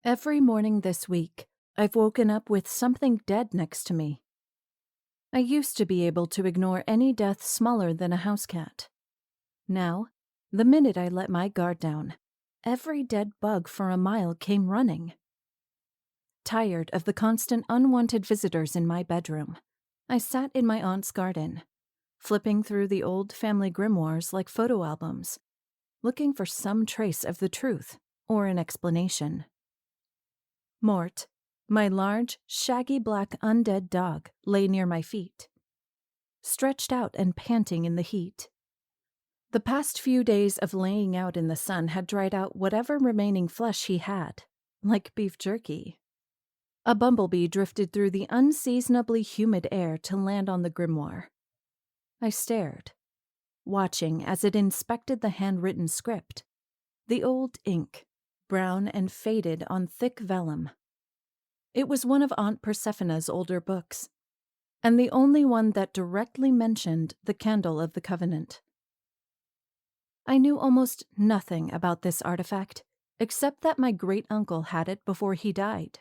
Every morning this week, I've woken up with something dead next to me. I used to be able to ignore any death smaller than a house cat. Now, the minute I let my guard down, every dead bug for a mile came running. Tired of the constant unwanted visitors in my bedroom, I sat in my aunt's garden, flipping through the old family grimoires like photo albums, looking for some trace of the truth or an explanation. Mort, my large, shaggy black undead dog, lay near my feet, stretched out and panting in the heat. The past few days of laying out in the sun had dried out whatever remaining flesh he had, like beef jerky. A bumblebee drifted through the unseasonably humid air to land on the grimoire. I stared, watching as it inspected the handwritten script, the old ink, brown and faded on thick vellum. It was one of Aunt Persephone's older books, and the only one that directly mentioned the Candle of the Covenant. I knew almost nothing about this artifact, except that my great-uncle had it before he died,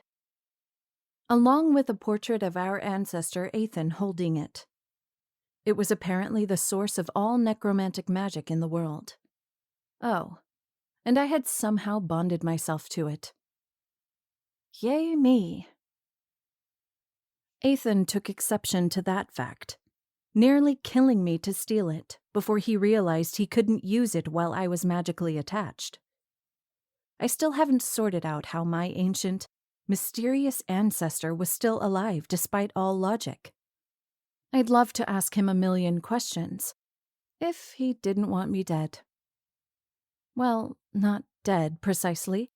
along with a portrait of our ancestor Ethan holding it. It was apparently the source of all necromantic magic in the world. Oh, and I had somehow bonded myself to it. Yay me! Ethan took exception to that fact, nearly killing me to steal it before he realized he couldn't use it while I was magically attached. I still haven't sorted out how my ancient, mysterious ancestor was still alive despite all logic. I'd love to ask him a million questions, if he didn't want me dead. Well, not dead, precisely.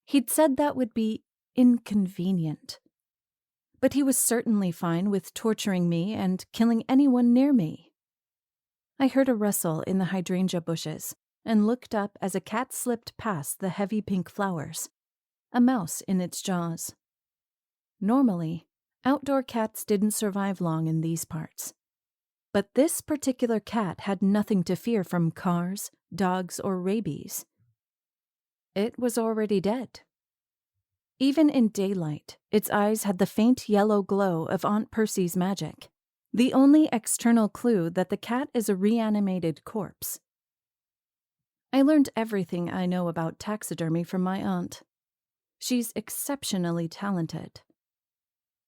He'd said that would be inconvenient. But he was certainly fine with torturing me and killing anyone near me. I heard a rustle in the hydrangea bushes and looked up as a cat slipped past the heavy pink flowers, a mouse in its jaws. Normally, outdoor cats didn't survive long in these parts. But this particular cat had nothing to fear from cars, dogs, or rabies. It was already dead. Even in daylight, its eyes had the faint yellow glow of Aunt Percy's magic, the only external clue that the cat is a reanimated corpse. I learned everything I know about taxidermy from my aunt. She's exceptionally talented.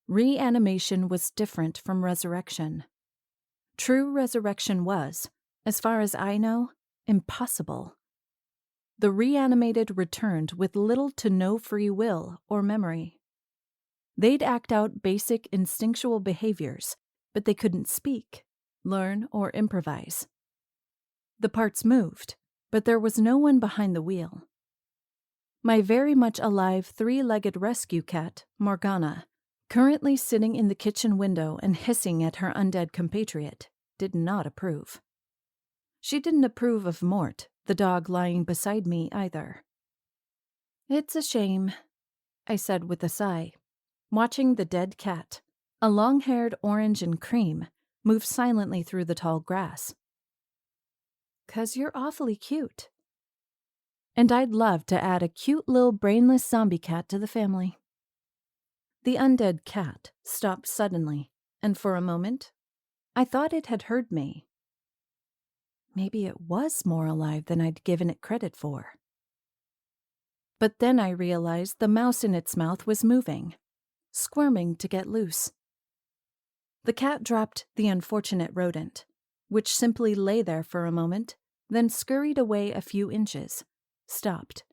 Reanimation was different from resurrection. True resurrection was, as far as I know, impossible. The reanimated returned with little to no free will or memory. They'd act out basic instinctual behaviors, but they couldn't speak, learn, or improvise. The parts moved, but there was no one behind the wheel. My very much alive three-legged rescue cat, Morgana, currently sitting in the kitchen window and hissing at her undead compatriot, did not approve. She didn't approve of Mort, the dog lying beside me, either. It's a shame, I said with a sigh, watching the dead cat, a long-haired orange and cream, move silently through the tall grass. 'Cause you're awfully cute. And I'd love to add a cute little brainless zombie cat to the family. The undead cat stopped suddenly, and for a moment, I thought it had heard me. Maybe it was more alive than I'd given it credit for. But then I realized the mouse in its mouth was moving, squirming to get loose. The cat dropped the unfortunate rodent, which simply lay there for a moment, then scurried away a few inches, stopped,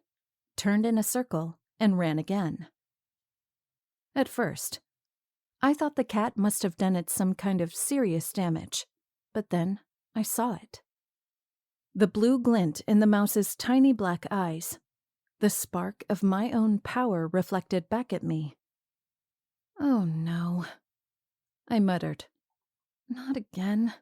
turned in a circle, and ran again. At first, I thought the cat must have done it some kind of serious damage, but then I saw it. The blue glint in the mouse's tiny black eyes, the spark of my own power reflected back at me. Oh no, I muttered. Not again.